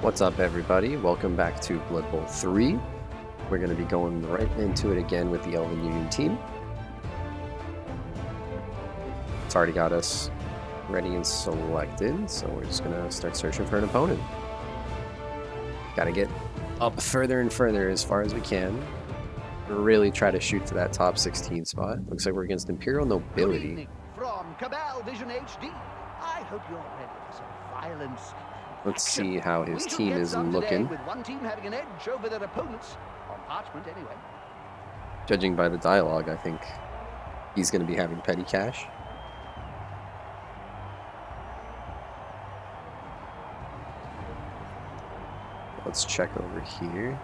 What's up, everybody? Welcome back to Blood Bowl 3. We're going to be going right into it again with the Elven Union team. It's already got us ready and selected, so we're just going to start searching for an opponent. Got to get up further and further as far as we can. Really try to shoot for that top 16 spot. Looks like we're against Imperial Nobility. From Cabal Vision HD. I hope you're ready for some violence. Let's see how his team is looking. With one team having an edge over their opponents, on parchment anyway. Judging by the dialogue, I think he's going to be having petty cash. Let's check over here.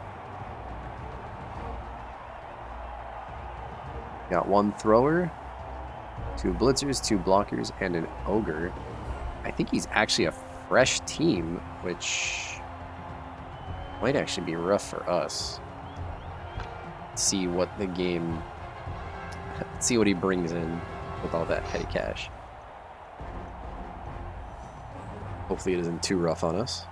Got one thrower, two blitzers, two blockers, and an ogre. I think he's actually a fresh team, which might actually be rough for us. Let's see what the game, let's see what he brings in with all that petty cash. Hopefully it isn't too rough on us.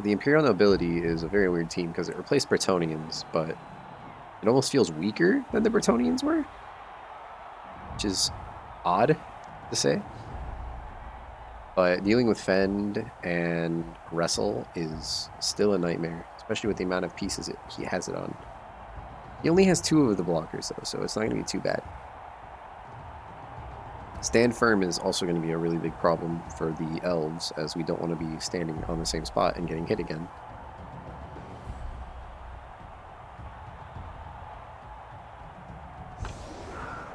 The Imperial Nobility is a very weird team because it replaced Bretonnians, but it almost feels weaker than the Bretonnians were, which is odd to say. But dealing with Fend and Wrestle is still a nightmare, especially with the amount of pieces he has it on. He only has two of the blockers, though, so it's not going to be too bad. Stand firm is also going to be a really big problem for the elves, as we don't want to be standing on the same spot and getting hit again.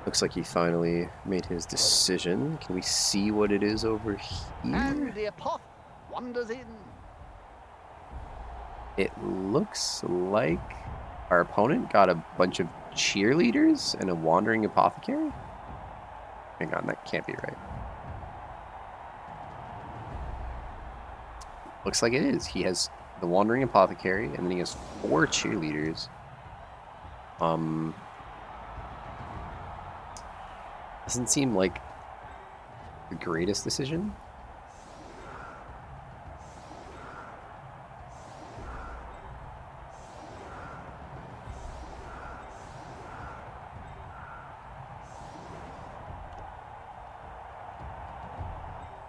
Looks like he finally made his decision. Can we see what it is over here? And the apoth wanders in. It looks like our opponent got a bunch of cheerleaders and a wandering apothecary. Hang on, that can't be right. Looks like it is. He has the wandering apothecary, and then he has 4 cheerleaders. Doesn't seem like the greatest decision.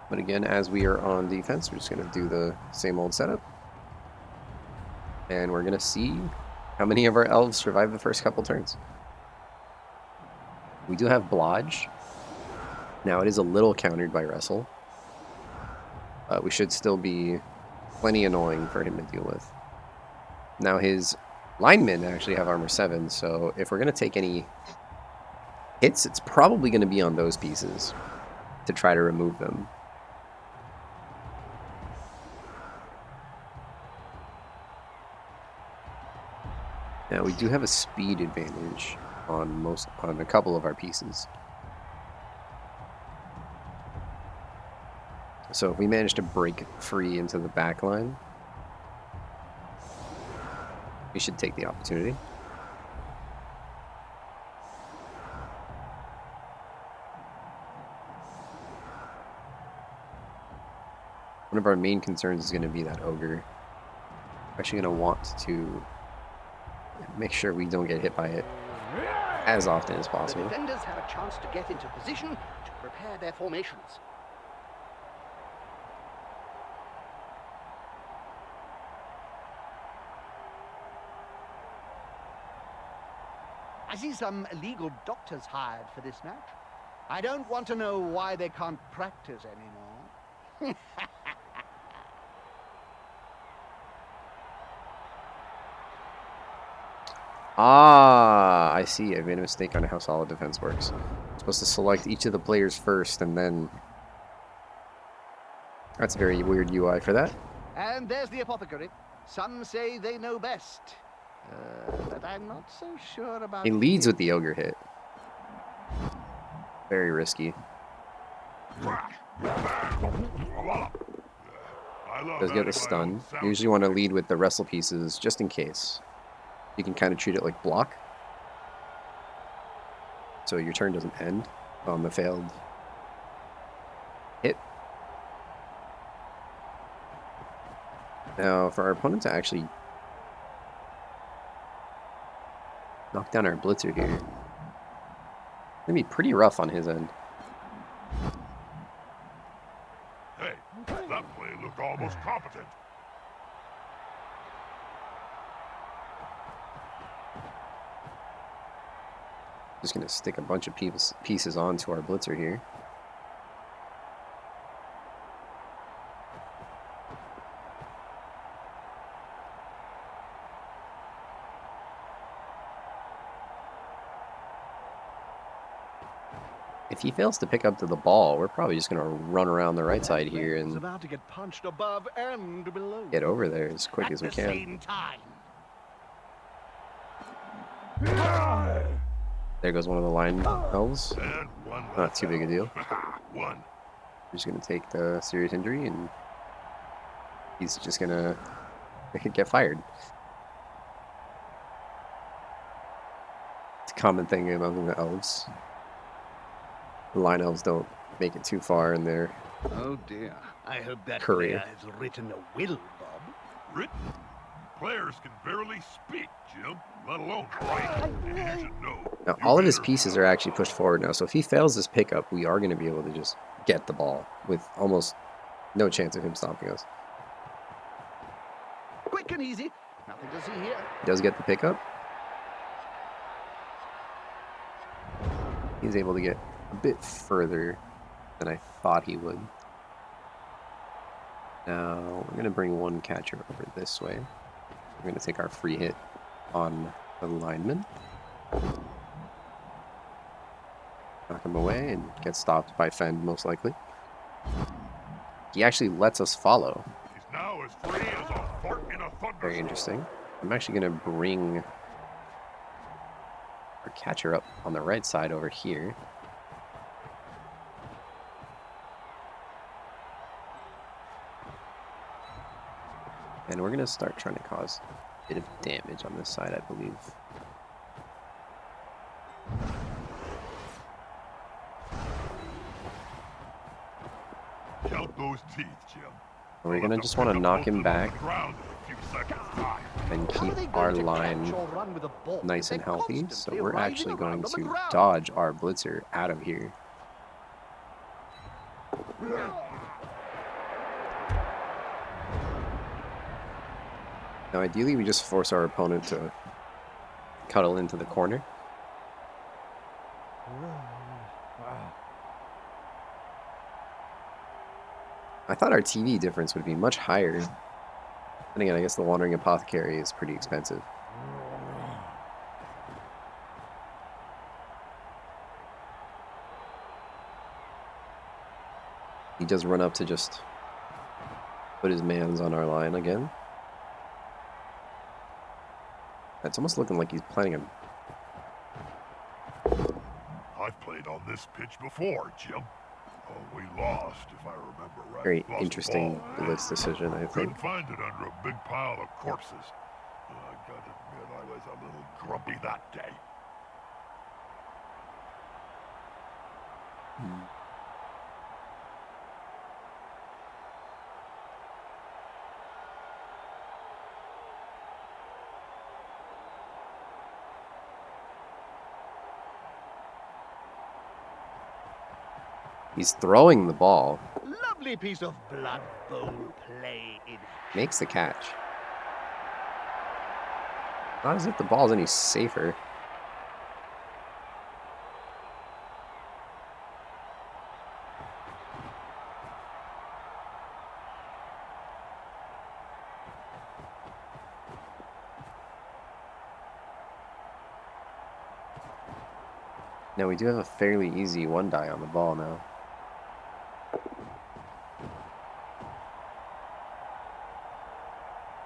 But again, as we are on defense, we're just going to do the same old setup. And we're going to see how many of our elves survive the first couple turns. We do have Blodge. Now it is a little countered by Wrestle. But we should still be plenty annoying for him to deal with. Now his linemen actually have armor 7, so if we're going to take any hits, it's probably going to be on those pieces to try to remove them. Now we do have a speed advantage on a couple of our pieces. So if we manage to break free into the back line, we should take the opportunity. One of our main concerns is going to be that ogre. We're actually going to want to make sure we don't get hit by it as often as possible. The defenders have a chance to get into position to prepare their formations. I see some illegal doctors hired for this match. I don't want to know why they can't practice anymore. Ah, I see. I made a mistake on how solid defense works. I'm supposed to select each of the players first, and then... That's a very weird UI for that. And there's the apothecary. Some say they know best. But I'm not so sure about... He leads with the ogre hit. Very risky. Does get a stun. You usually want to lead with the wrestle pieces, just in case. You can kind of treat it like block. so your turn doesn't end on the failed hit. Now, for our opponent to actually knock down our blitzer here, it's gonna be pretty rough on his end. Hey, that play looked almost competent. Just gonna stick a bunch of pieces onto our blitzer here. If he fails to pick up to the ball, we're probably just gonna run around the right side here and about to get punched above and below. get over there as quick as we can. Same time. There goes one of the line elves. And one Not too big a deal. One. We're just gonna take the serious injury, and he's just gonna get fired. It's a common thing among the elves. The line elves don't make it too far in their Oh dear. I hope that career. player has written a will, Bob. Written? Players can barely speak, Jim, let alone write. You should know. Now, all of his pieces are actually pushed forward now, so if he fails this pickup, we are going to be able to just get the ball with almost no chance of him stopping us. Quick and easy. Nothing to see here. He does get the pickup. He's able to get a bit further than I thought he would. Now, we're going to bring one catcher over this way. We're going to take our free hit on the lineman. Knock him away and get stopped by Fend, most likely. He actually lets us follow. He's now as free as a fart in a thunderstorm. Very interesting. I'm actually going to bring our catcher up on the right side over here. And we're going to start trying to cause a bit of damage on this side, I believe. Count those teeth, Jim. We're going to just want to knock him back Ground in a few seconds time. and How are they keep going our to catch line or run with a ball? nice and They're healthy. So constantly we're writhing actually around going on the to ground. dodge our blitzer out of here. Now, ideally, we just force our opponent to cuddle into the corner. I thought our TV difference would be much higher. And again, I guess the Wandering Apothecary is pretty expensive. He does run up to just put his mans on our line again. It's almost looking like he's planning on... I've played on this pitch before, Jim. Oh, we lost, if I remember right. Very Lost the interesting ball. blitz decision, I think. Couldn't find it under a big pile of corpses. I gotta admit, I was a little grumpy that day. He's throwing the ball. Lovely piece of blood bowl play in Makes the catch. Not as if the ball's any safer. Now we do have a fairly easy one die on the ball now.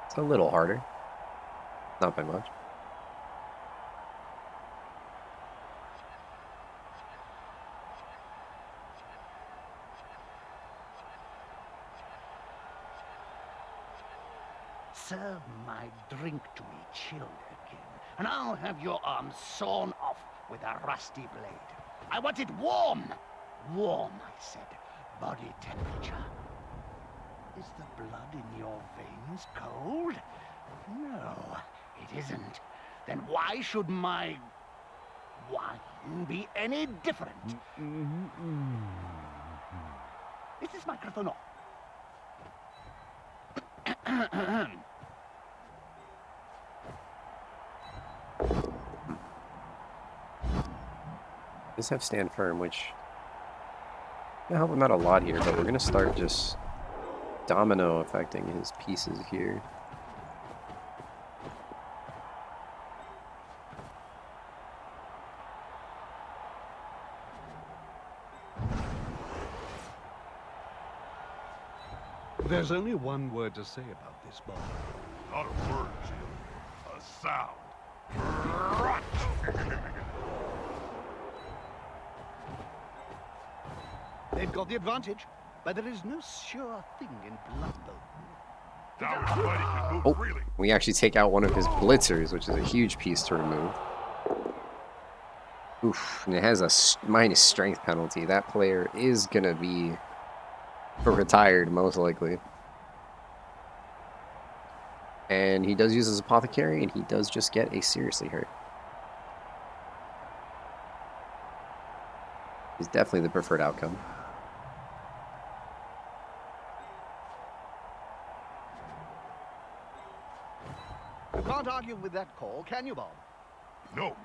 It's a little harder. Not by much. Serve my drink to me chilled again, and I'll have your arms sawn off with a rusty blade. I want it warm. Warm, I said. Body temperature. Is the blood in your veins cold? No, it isn't. Then why should my wine be any different? Is this microphone on? Just have stand firm, which will help him out a lot here, but we're going to start just domino affecting his pieces here. There's only one word to say about this ball. Not a word, Jim. A sound. Rot! They've got the advantage, but there is no sure thing in Blood Bowl. Now everybody can move Oh, freely. we actually take out one of his blitzers, which is a huge piece to remove. Oof, and it has a minus strength penalty. That player is going to be retired, most likely. And he does use his apothecary, and he does just get a seriously hurt. He's definitely the preferred outcome. You can't argue with that call, can you, Bob? No.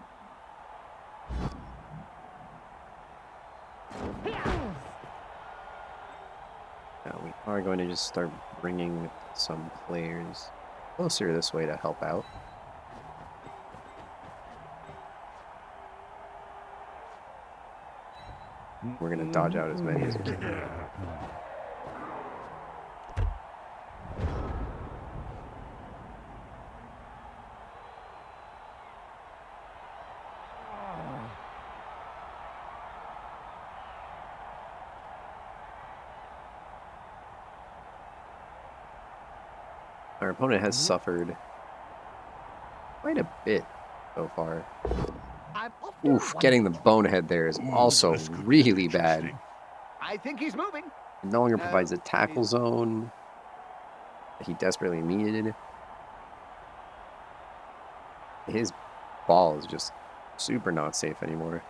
Now we are going to just start bringing some players closer this way to help out. We're going to dodge out as many as we can. Our opponent has suffered quite a bit so far. Oof, getting the bonehead there is also really bad. I think he's moving. It no longer provides a tackle zone that he desperately needed. His ball is just super not safe anymore.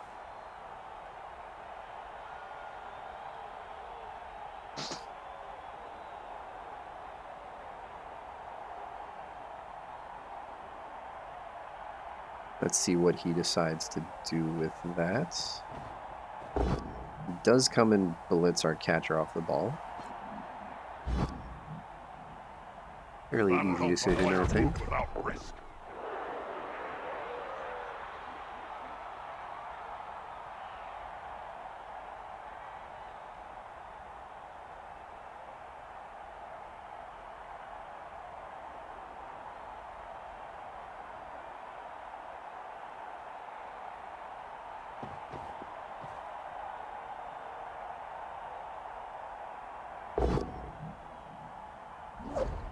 Let's see what he decides to do with that. He does come and blitz our catcher off the ball. Fairly easy decision, I think. Without risk.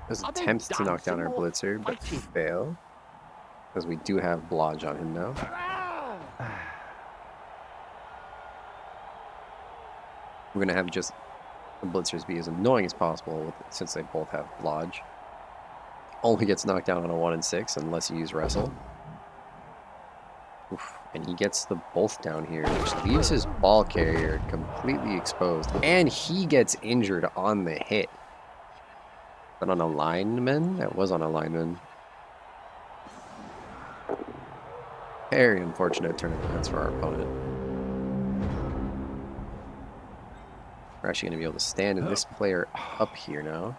Does attempt to knock down our blitzer, but fail. Because we do have Blodge on him now. We're going to have just the blitzers be as annoying as possible since they both have Blodge. Only gets knocked down on a 1 and 6 unless you use Wrestle. Oof. And he gets the both down here, which leaves his ball carrier completely exposed. And he gets injured on the hit. But on a lineman? That was on a lineman. Very unfortunate turn of events for our opponent. We're actually going to be able to stand in this player up here now.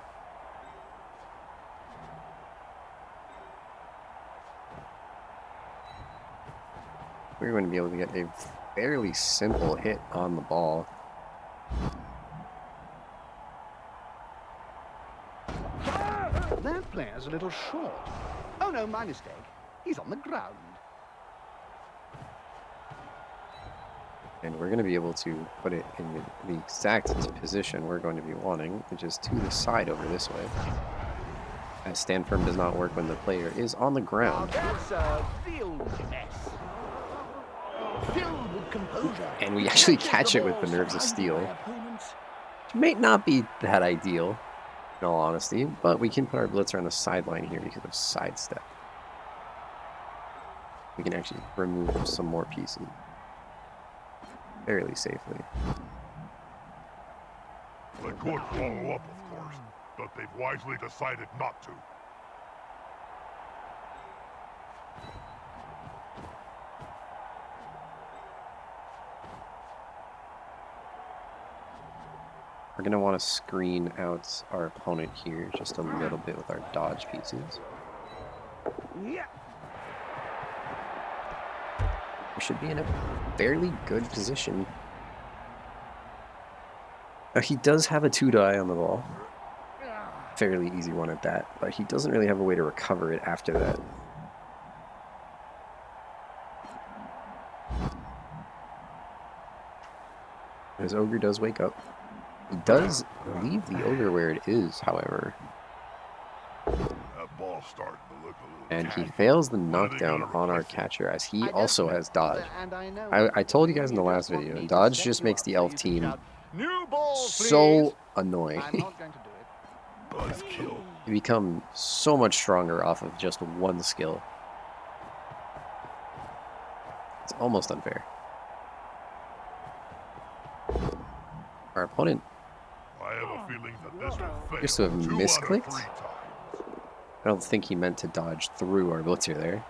We're going to be able to get a fairly simple hit on the ball. That player's a little short. Oh no, my mistake. He's on the ground. And we're going to be able to put it in the exact position we're going to be wanting, which is to the side over this way. As stand firm does not work when the player is on the ground. Now that's a real mess. composure. And we actually Catches catch the it with the ball nerves of surrounded steel. by opponents. Which may not be that ideal, in all honesty, but we can put our blitzer on the sideline here because of sidestep. We can actually remove some more pieces fairly safely. They could follow up, of course, but they've wisely decided not to. We're going to want to screen out our opponent here just a little bit with our dodge pieces. Yeah. We should be in a fairly good position. Now, he does have a 2-die on the ball. Fairly easy one at that, but he doesn't really have a way to recover it after that. His ogre does wake up. He does leave the ogre where it is, however. That ball's starting to look a little And he tacky. fails the When are they knockdown gonna on our replace it? catcher as he I don't also know, has dodge. and I know I told you guys in the you last just want video, me to dodge set just you makes up the so elf you can team shout, "New ball, so please." annoying. I'm not going to do it. Buzzkill. You become so much stronger off of just one skill. It's almost unfair. Our opponent I have a feeling that this will fail appears to have 2 out of misclicked. 3 times. I don't think he meant to dodge through our blitzer there.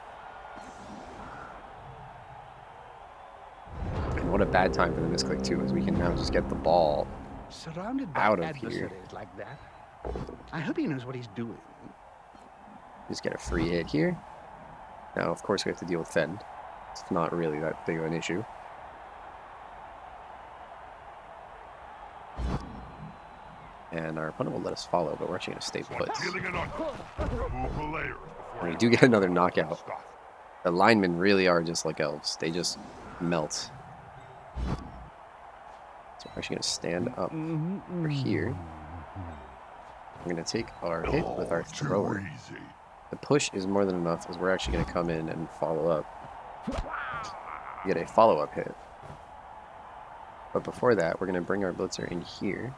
And what a bad time for the misclick too, as we can now just get the ball Surrounded by out of adversaries here. like that, I hope he knows what he's doing. Just get a free hit here. Now, of course, we have to deal with Fend. It's not really that big of an issue. And our opponent will let us follow, but we're actually going to stay It's put. like peeling an onion. Remove the layers before We you do get another knockout. stuff. The linemen really are just like elves. They just melt. So we're actually going to stand up over here. We're going to take our hit with our Too thrower. easy. The push is more than enough, as we're actually going to come in and follow up. Get a follow-up hit. But before that, we're going to bring our blitzer in here.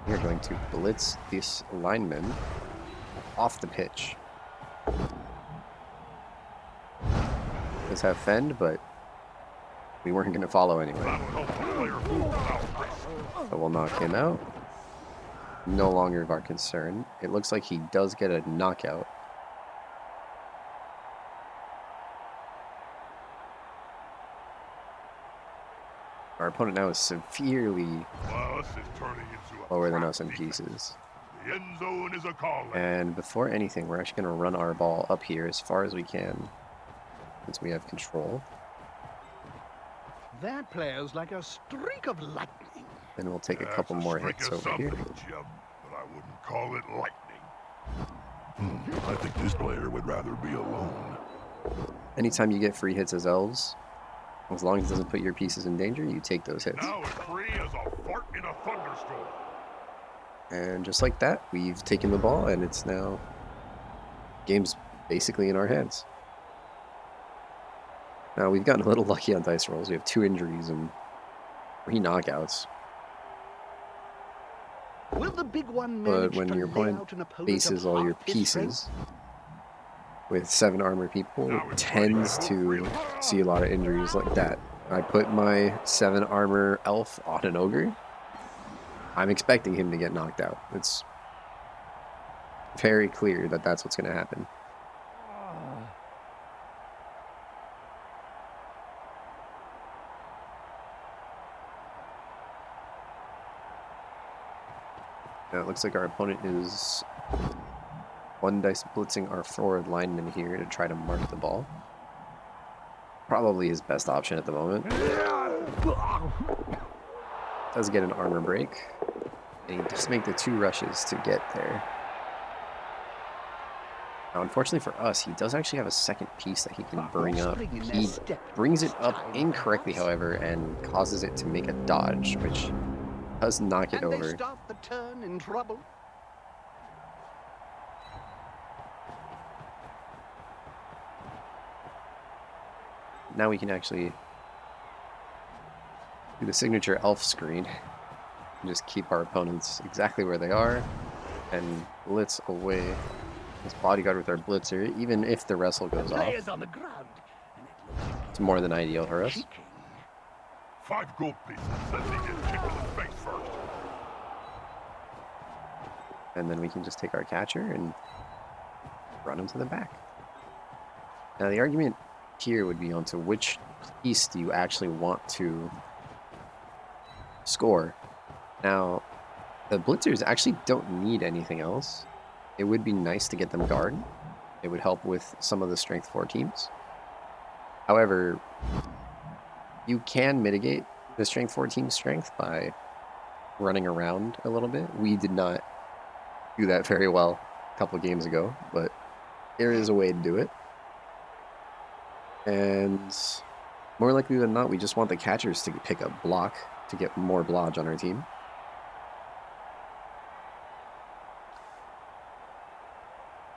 We are going to blitz this lineman off the pitch. Does have Fend, but we weren't going to follow anyway. That'll help the player move without risk. But we'll knock him out. No longer of our concern. It looks like he does get a knockout. Our opponent now is severely Well, this is turning into a lower than crap us in defense. pieces. The end zone is a calling. And before anything, we're actually going to run our ball up here as far as we can, since we have control. That player's like a streak of lightning. Then we'll take a That's couple more streak hits of over here. something, Jim, but I wouldn't call it lightning. I think this player would rather be alone. Anytime you get free hits as elves, as long as it doesn't put your pieces in danger, you take those hits. Now as free as a fart in a thunderstorm. And just like that, we've taken the ball, and it's now game's basically in our hands. Now, we've gotten a little lucky on dice rolls. We have 2 injuries and 3 knockouts. Will the big one But manage when to your lay opponent out an opponent bases all your of half his pieces strength? with 7 armor people, it tends to see a lot of injuries like that. I put my 7 armor elf on an ogre. I'm expecting him to get knocked out. It's very clear that that's what's going to happen. Now it looks like our opponent is 1 dice blitzing our forward lineman here to try to mark the ball. Probably his best option at the moment. Does get an armor break. And he does make the 2 rushes to get there. Now, unfortunately for us, he does actually have a second piece that he can bring up. He brings it up incorrectly, however, and causes it to make a dodge, which does knock it And they over. start the turn in trouble. Now we can actually do the signature elf screen and just keep our opponents exactly where they are and blitz away this bodyguard with our blitzer, even if the wrestle goes off. Players on the ground, and it looks like It's more than ideal for us. cheeking. 5 gold pieces says he gets kicked in the face first. And then we can just take our catcher and run him to the back. Now the argument here would be onto which piece do you actually want to score. Now, the blitzers actually don't need anything else. It would be nice to get them guard. It would help with some of the strength 4 teams. However, you can mitigate the strength 4 team's strength by running around a little bit. We did not do that very well a couple games ago, but there is a way to do it. And more likely than not, we just want the catchers to pick up block to get more blodge on our team.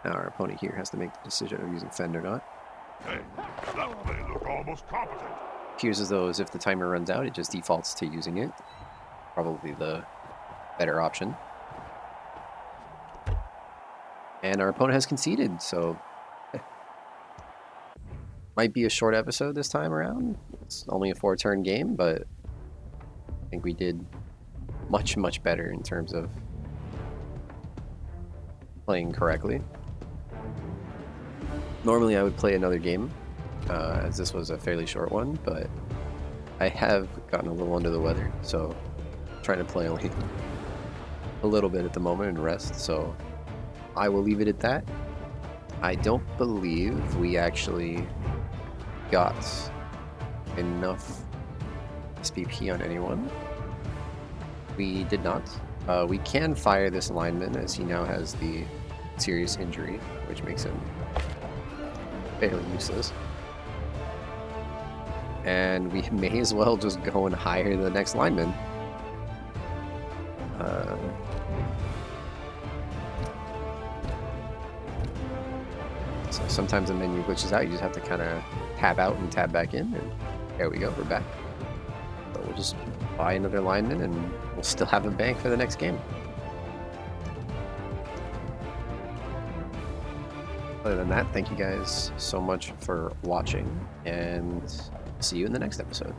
Now our opponent here has to make the decision of using Fend or not. Hey, that play looked almost competent. Appears as though as if the timer runs out, it just defaults to using it. Probably the better option. And our opponent has conceded, so might be a short episode this time around. It's only a 4-turn game, but I think we did much, much better in terms of playing correctly. Normally I would play another game, as this was a fairly short one, but I have gotten a little under the weather, so I'm trying to play only a little bit at the moment and rest, so I will leave it at that. I don't believe we actually got enough SPP on anyone. We did not. We can fire this lineman as he now has the serious injury, which makes him fairly useless. And we may as well just go and hire the next lineman. So sometimes the menu glitches out. You just have to kind of tab out and tab back in, and there we go. We're back. So we'll just buy another lineman, and we'll still have a bank for the next game. Other than that, thank you guys so much for watching, and see you in the next episode.